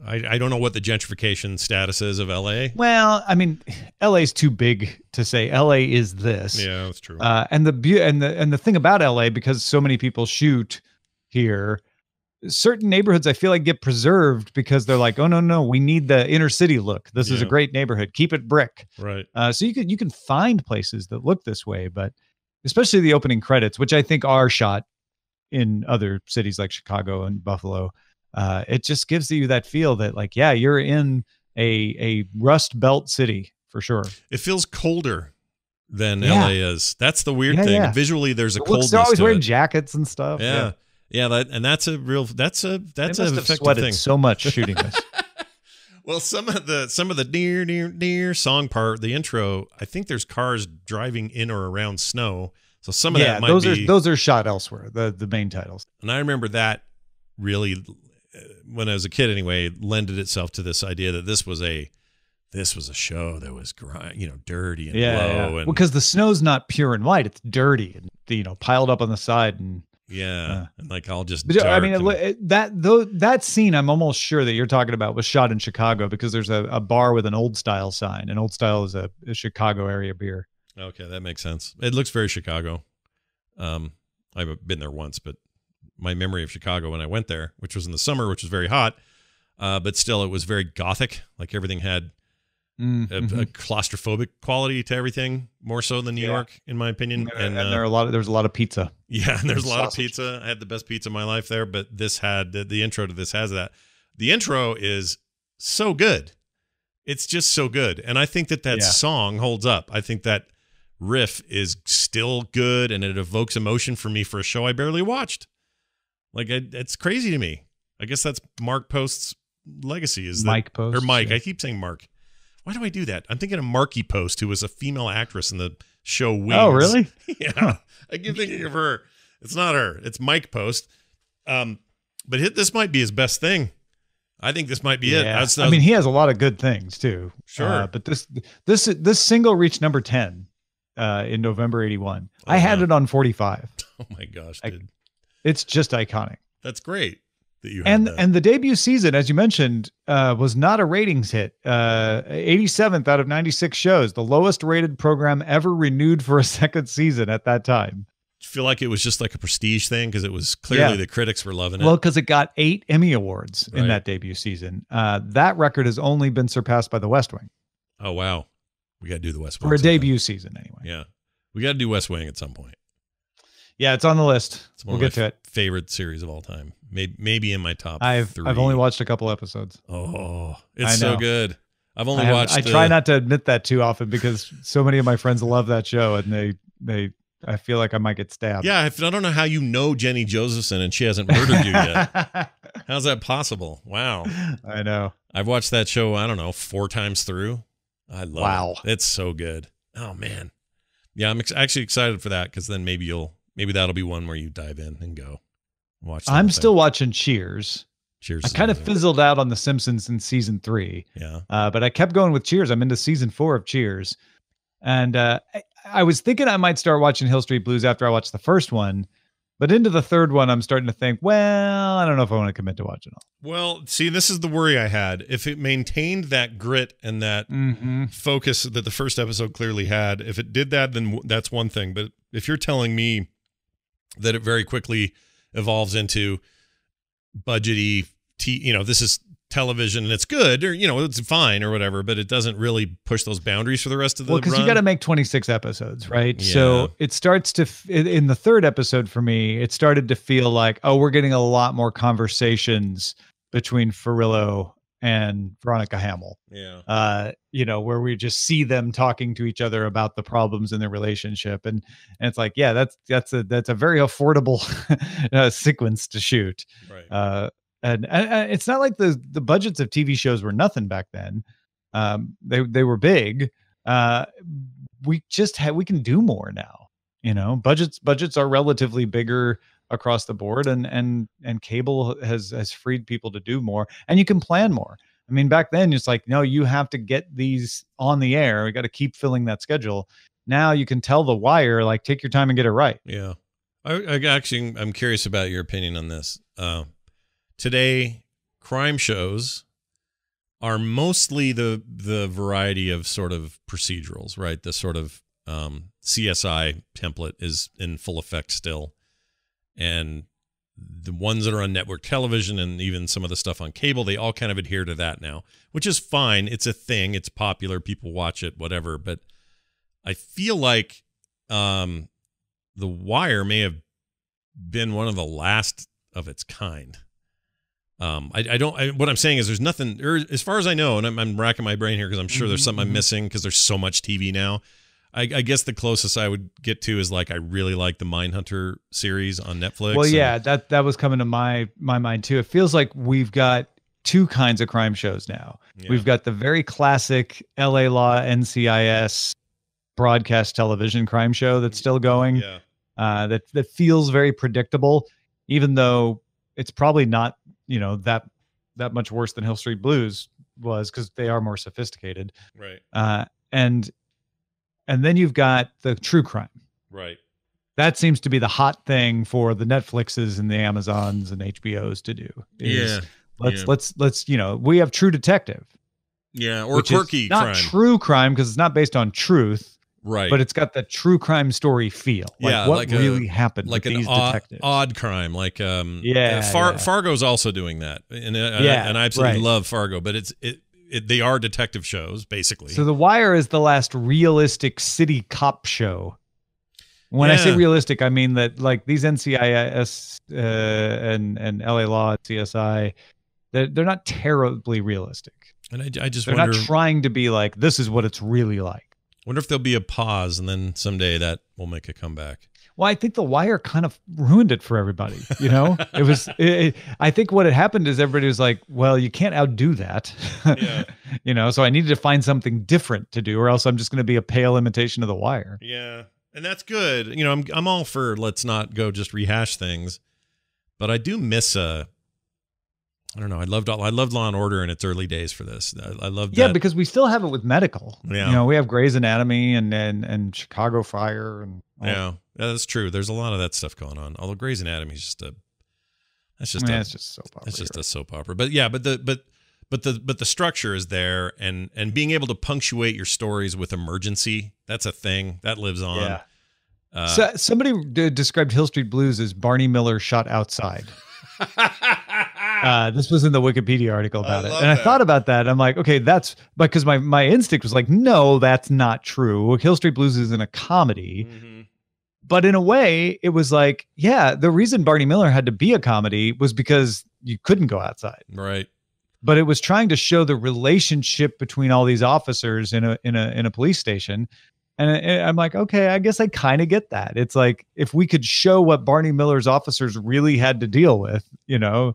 I don't know what the gentrification status is of LA. Well, I mean, LA's too big to say LA is this. Yeah, that's true. And the thing about LA, because so many people shoot here, certain neighborhoods I feel like get preserved because they're like, oh no, we need the inner city look. This is a great neighborhood. Keep it brick. Right. So you can find places that look this way, but especially the opening credits, which I think are shot in other cities like Chicago and Buffalo. It just gives you that feel that, like, yeah, you're in a Rust Belt city for sure. It feels colder than LA is. That's the weird thing. Yeah. Visually, there's a coldness. They're always wearing jackets and stuff. Yeah. That's a effective sweated thing. So much shooting this. Well, some of the near song part, the intro, I think there's cars driving in or around snow. So some of that might be. Those are shot elsewhere. The main titles. And I remember that really, when I was a kid anyway, lended itself to this idea that this was a show that was dirty and low. And because the snow's not pure and white; it's dirty and piled up on the side and and like all just. But I mean, that scene, I'm almost sure that you're talking about was shot in Chicago because there's a bar with an Old Style sign, and Old Style is a Chicago area beer. Okay, that makes sense. It looks very Chicago. I've been there once, but my memory of Chicago when I went there, which was in the summer, which was very hot, but still it was very gothic. Like everything had a claustrophobic quality to everything, more so than New York, in my opinion. And there's a lot of pizza. Yeah, and there's a lot of pizza. I had the best pizza of my life there, but this had the intro to this has that. The intro is so good. It's just so good. And I think that song holds up. I think that riff is still good, and it evokes emotion for me for a show I barely watched. Like, it's crazy to me. I guess that's Mark Post's legacy. Is Mike Post? Or Mike. I keep saying Mark. Why do I do that? I'm thinking of Marky Post, who was a female actress in the show Wings. Oh, really? Yeah. Huh. I keep thinking of her. It's not her. It's Mike Post. But this might be his best thing. I think this might be it. I mean, he has a lot of good things too. Sure. But this single reached number 10 in November 81. I had it on 45. Oh my gosh, dude. It's just iconic. That's great that you had that. And the debut season, as you mentioned, was not a ratings hit. 87th out of 96 shows, the lowest rated program ever renewed for a second season at that time. Do you feel like it was just like a prestige thing because it was clearly the critics were loving it? Well, because it got 8 Emmy Awards in that debut season. That record has only been surpassed by The West Wing. Oh, wow. We got to do The West Wing. For a debut season, anyway. Yeah. We got to do West Wing at some point. Yeah, it's on the list. We'll get to it. Favorite series of all time. Maybe in my top 3. I've only watched a couple episodes. Oh, it's so good. I've only watched. I try not to admit that too often because so many of my friends love that show, and I feel like I might get stabbed. Yeah, I don't know how you know Jenny Josephson and she hasn't murdered you yet. How's that possible? Wow. I know. I've watched that show, I don't know, 4 times through. I love it. It's so good. Oh, man. Yeah, I'm actually excited for that because then maybe that'll be one where you dive in and go watch. I'm still watching Cheers. Cheers. I kind of fizzled out on The Simpsons in season 3. Yeah. But I kept going with Cheers. I'm into season 4 of Cheers. And I was thinking I might start watching Hill Street Blues after I watched the first one. But into the third one, I'm starting to think, well, I don't know if I want to commit to watching all. Well, see, this is the worry I had. If it maintained that grit and that focus that the first episode clearly had, if it did that, then that's one thing. But if you're telling me that it very quickly evolves into budgety, this is television and it's good, or it's fine or whatever, but it doesn't really push those boundaries for the rest of the because run. you got to make 26 episodes, right? Yeah. So it starts to in the third episode for me, it started to feel like, oh, we're getting a lot more conversations between Farillo and Veronica Hamill. Yeah. Where we just see them talking to each other about the problems in their relationship, and it's like, yeah, that's a very affordable sequence to shoot. Right. And it's not like the budgets of TV shows were nothing back then. They were big. We can do more now. Budgets are relatively bigger across the board, and cable has freed people to do more, and you can plan more. I mean, back then it's like, no, you have to get these on the air. We got to keep filling that schedule. Now you can tell The Wire, like, take your time and get it right. Yeah. I'm curious about your opinion on this. Today, crime shows are mostly the variety of sort of procedurals, right? The sort of CSI template is in full effect still. And the ones that are on network television and even some of the stuff on cable, they all kind of adhere to that now, which is fine. It's a thing. It's popular. People watch it, whatever. But I feel like The Wire may have been one of the last of its kind. What I'm saying is there's nothing, or as far as I know, and I'm racking my brain here because I'm sure there's something I'm missing because there's so much TV now. I guess the closest I would get to is like, I really like the Mindhunter series on Netflix. Well, yeah, that was coming to my mind too. It feels like we've got two kinds of crime shows now. Yeah. We've got the very classic LA Law NCIS broadcast television crime show that's still going. Yeah. That feels very predictable, even though it's probably not, that much worse than Hill Street Blues was, because they are more sophisticated. Right. And then you've got the true crime. Right. That seems to be the hot thing for the Netflixes and the Amazons and HBOs to do. Let's we have True Detective. Yeah, or quirky crime. Not true crime because it's not based on truth. Right. But it's got the true crime story feel. Like what really happened like with an these detectives. odd crime. Like yeah. Fargo's also doing that. And I absolutely love Fargo, but they are detective shows, basically. So The Wire is the last realistic city cop show. When I say realistic, I mean that, like, these NCIS and LA Law, CSI, they're not terribly realistic. And I just they're wonder, not trying to be like, this is what it's really like. Wonder if there'll be a pause and then someday that will make a comeback. Well, I think The Wire kind of ruined it for everybody. I think what had happened is everybody was like, well, you can't outdo that. Yeah. So I needed to find something different to do, or else I'm just going to be a pale imitation of The Wire. Yeah. And that's good. I'm all for, let's not go just rehash things, but I do miss I don't know. I loved Law and Order in its early days for this. I loved that. Yeah, because we still have it with medical. Yeah. We have Grey's Anatomy and Chicago Fire and yeah, that's true. There's a lot of that stuff going on. Although Grey's Anatomy is just it's just soap opera. It's just a soap opera. But yeah, but the structure is there, and being able to punctuate your stories with emergency, that's a thing that lives on. Yeah. So somebody described Hill Street Blues as Barney Miller shot outside. This was in the Wikipedia article about it. And I thought about that. I'm like, okay, that's because my instinct was like, no, that's not true. Hill Street Blues isn't a comedy. Mm-hmm. But in a way, it was like, yeah, the reason Barney Miller had to be a comedy was because you couldn't go outside. Right. But it was trying to show the relationship between all these officers in a police station. And I'm like, okay, I guess I kind of get that. It's like, if we could show what Barney Miller's officers really had to deal with, then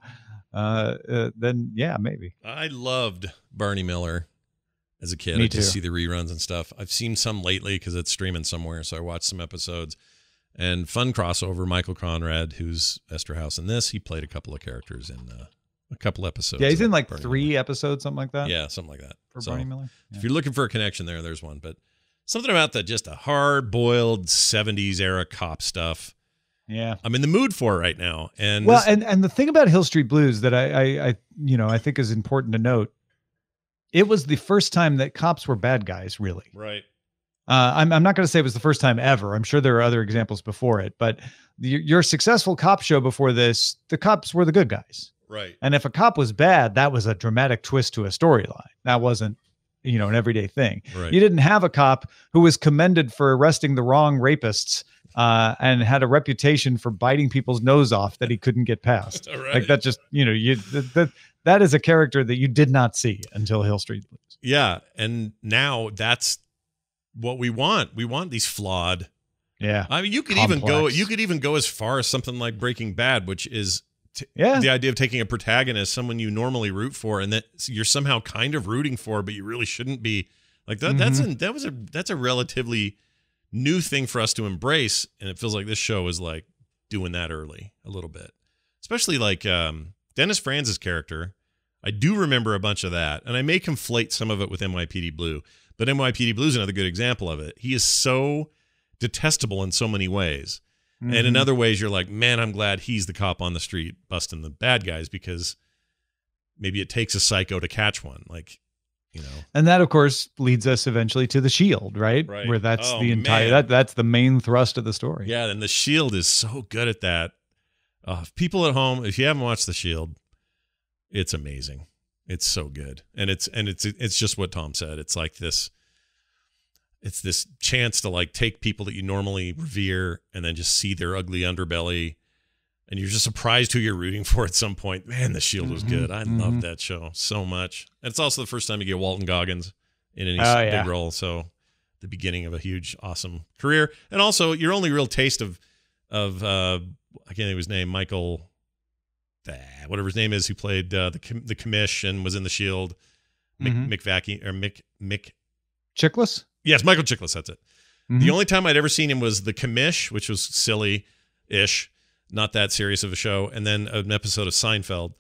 yeah, maybe. I loved Barney Miller as a kid. Me I too. just see the reruns and stuff. I've seen some lately because it's streaming somewhere, so I watched some episodes. And fun crossover, Michael Conrad, who's Esther House in this, he played a couple of characters in a couple episodes. Yeah, he's in like Barney 3 Miller. episodes, something like that. Yeah, something like that. For Barney Miller. Yeah. If you're looking for a connection there's one. But something about just a hard-boiled 70s era cop stuff. Yeah, I'm in the mood for it right now. And and the thing about Hill Street Blues that I think is important to note, it was the first time that cops were bad guys, really. Right. I'm not going to say it was the first time ever. I'm sure there are other examples before it, but your successful cop show before this, the cops were the good guys. Right. And if a cop was bad, that was a dramatic twist to a storyline. That wasn't, an everyday thing. Right. You didn't have a cop who was commended for arresting the wrong rapists and had a reputation for biting people's nose off that he couldn't get past. Right. Like that just, that is a character that you did not see until Hill Street Blues. Yeah. And now that's what we want. We want these flawed. Yeah. I mean, you could even go as far as something like Breaking Bad, which is the idea of taking a protagonist, someone you normally root for, and that you're somehow kind of rooting for, but you really shouldn't be. Like that. That's a relatively new thing for us to embrace, and it feels like this show is like doing that early a little bit, especially like Dennis Franz's character. I do remember a bunch of that, and I may conflate some of it with NYPD Blue, but NYPD Blue is another good example of it. He is so detestable in so many ways. And in other ways, you're like, man, I'm glad he's the cop on the street busting the bad guys, because maybe it takes a psycho to catch one. Like, And that, of course, leads us eventually to The Shield, right? Where that's the entire, that's the main thrust of the story. Yeah. And The Shield is so good at that. People at home, if you haven't watched The Shield, it's amazing. It's so good. And it's just what Tom said. It's like it's this chance to like take people that you normally revere and then just see their ugly underbelly, and you're just surprised who you're rooting for at some point. Man, The Shield was good. I loved that show so much. And it's also the first time you get Walton Goggins in any big role. So the beginning of a huge, awesome career. And also your only real taste of I can't think of his name, Michael, whatever his name is, who played the commish and was in The Shield, Mick Chiklis? Yes, Michael Chiklis, that's it. The only time I'd ever seen him was The Commish, which was silly-ish, not that serious of a show, and then an episode of Seinfeld.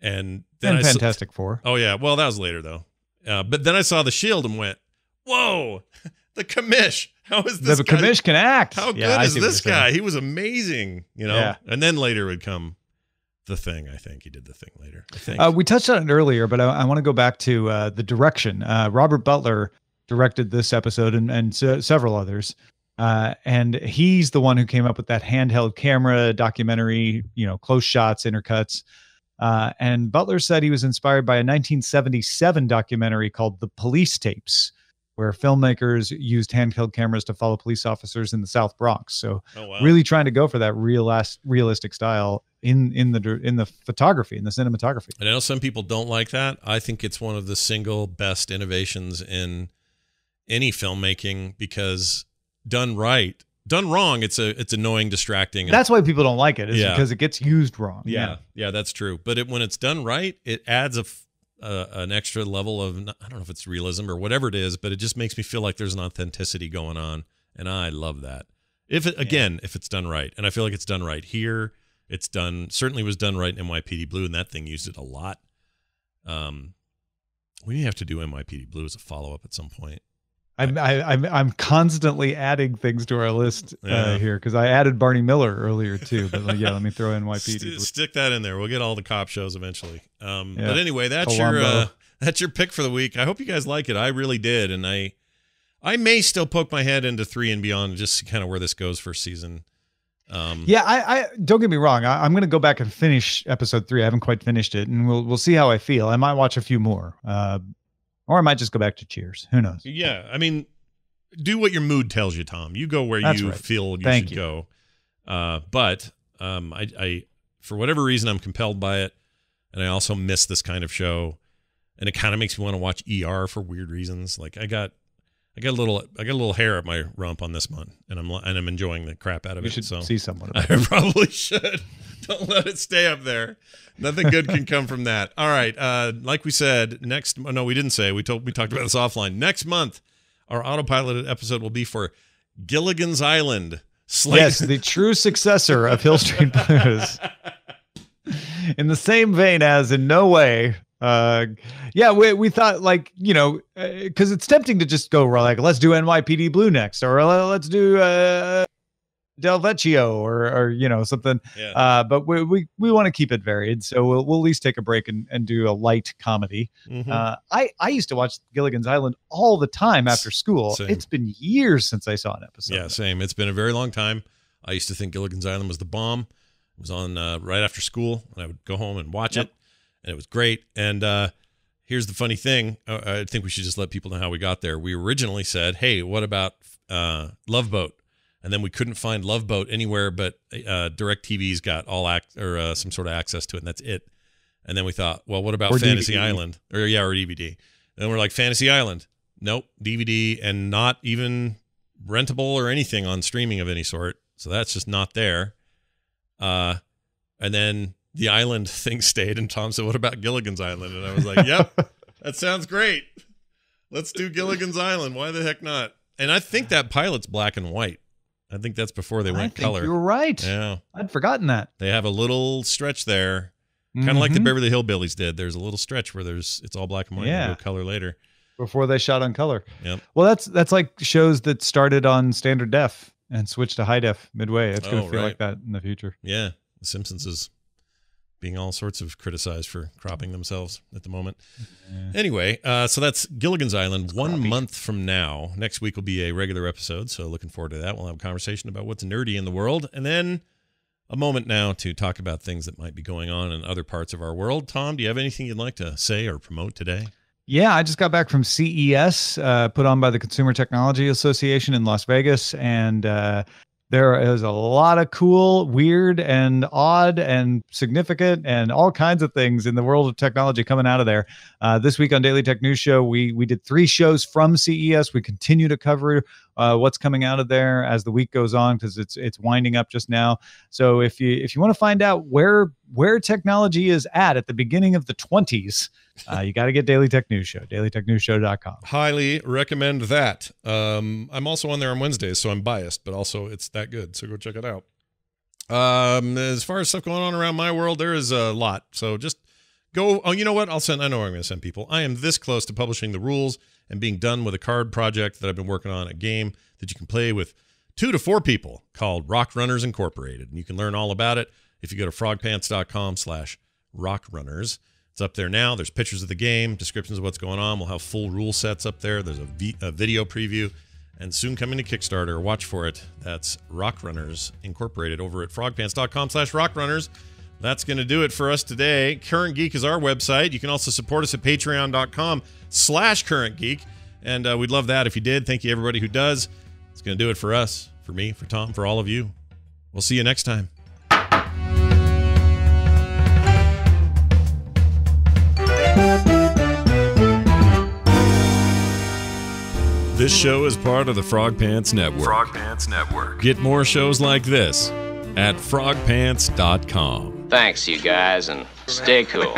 And then Fantastic Four. Oh, yeah. Well, that was later, though. But then I saw The Shield and went, whoa, The Commish. How is this guy? The Commish can act. How good is this guy? He was amazing, Yeah. And then later would come The Thing. I think he did The Thing later. We touched on it earlier, but I want to go back to the direction. Robert Butler directed this episode and several others. And he's the one who came up with that handheld camera documentary, close shots, intercuts. And Butler said he was inspired by a 1977 documentary called The Police Tapes, where filmmakers used handheld cameras to follow police officers in the South Bronx. So really trying to go for that realistic style in the photography, in the cinematography. And I know some people don't like that. I think it's one of the single best innovations in any filmmaking, because done right, done wrong, it's annoying, distracting. That's why people don't like it, because it gets used wrong. Yeah, that's true. But when it's done right, it adds an extra level of, I don't know if it's realism or whatever it is, but it just makes me feel like there's an authenticity going on, and I love that. If it's done right, and I feel like it's done right here. It's certainly was done right in NYPD Blue, and that thing used it a lot. We may have to do NYPD Blue as a follow-up at some point. I'm constantly adding things to our list here, because I added Barney Miller earlier too. But let me throw NYPD. Stick that in there. We'll get all the cop shows eventually. But anyway, that's your pick for the week. I hope you guys like it. I really did, and I may still poke my head into 3 and beyond, just to kind of where this goes for season. I don't get me wrong. I'm going to go back and finish episode 3. I haven't quite finished it, and we'll see how I feel. I might watch a few more. Or I might just go back to Cheers. Who knows? Yeah. I mean, do what your mood tells you, Tom. You go where you feel you should go. But I, for whatever reason, I'm compelled by it. And I also miss this kind of show. And it kind of makes me want to watch ER for weird reasons. Like I got a little hair at my rump on this one, and I'm enjoying the crap out of it. You should see someone. I probably should. Don't let it stay up there. Nothing good can come from that. All right. Like we said, we didn't say, we talked about this offline. Next month, our autopiloted episode will be for Gilligan's Island. Yes, the true successor of Hill Street Blues. In the same vein as, in no way, we thought, because it's tempting to just go, let's do NYPD Blue next, or let's do Del Vecchio or something. Yeah. But we want to keep it varied, so we'll at least take a break and do a light comedy. I used to watch Gilligan's Island all the time after school. Same. It's been years since I saw an episode. Yeah, same. It's been a very long time. I used to think Gilligan's Island was the bomb. It was on right after school, and I would go home and watch it, and it was great. And here's the funny thing. I think we should just let people know how we got there. We originally said, hey, what about Love Boat? And then we couldn't find Love Boat anywhere, but DirecTV's got some sort of access to it, and that's it. And then we thought, well, what about Fantasy DVD. Island? Or DVD. And then we're like, Fantasy Island. Nope, DVD, and not even rentable or anything on streaming of any sort. So that's just not there. And then the island thing stayed, and Tom said, what about Gilligan's Island? And I was like, yep, that sounds great. Let's do Gilligan's Island. Why the heck not? And I think that pilot's black and white. I think that's before they went color. You were right. Yeah. I'd forgotten that. They have a little stretch there, kind of like the Beverly Hillbillies did. There's a little stretch where it's all black and white and go color later. Before they shot on color. Yep. Well, that's like shows that started on standard def and switched to high def midway. It's going to feel like that in the future. Yeah. The Simpsons is being all sorts of criticized for cropping themselves at the moment. Yeah. Anyway, so that's Gilligan's Island. 1 month from now. Next week will be a regular episode, so looking forward to that. We'll have a conversation about what's nerdy in the world, and then a moment now to talk about things that might be going on in other parts of our world. Tom, do you have anything you'd like to say or promote today? Yeah, I just got back from CES, put on by the Consumer Technology Association in Las Vegas, and there is a lot of cool, weird, and odd, and significant, and all kinds of things in the world of technology coming out of there. This week on Daily Tech News Show, we did 3 shows from CES. We continue to cover what's coming out of there as the week goes on, because it's winding up just now. So if you want to find out where technology is at the beginning of the 20s, you got to get Daily Tech News Show, dailytechnewsshow.com. Highly recommend that. I'm also on there on Wednesdays, so I'm biased, but also it's that good. So go check it out. As far as stuff going on around my world, there is a lot. So just go. Oh, you know what? I know where I'm going to send people. I am this close to publishing the rules and being done with a card project that I've been working on, a game that you can play with 2 to 4 people called Rock Runners Incorporated. And you can learn all about it if you go to frogpants.com/rockrunners. It's up there now. There's pictures of the game, descriptions of what's going on. We'll have full rule sets up there. There's a video preview, and soon coming to Kickstarter. Watch for it. That's Rock Runners Incorporated over at frogpants.com/rockrunners. That's going to do it for us today. Current Geek is our website. You can also support us at patreon.com/currentgeek. And we'd love that if you did. Thank you, everybody who does. It's going to do it for us, for me, for Tom, for all of you. We'll see you next time. This show is part of the Frog Pants Network. Frog Pants Network. Get more shows like this at frogpants.com. Thanks, you guys, and stay cool.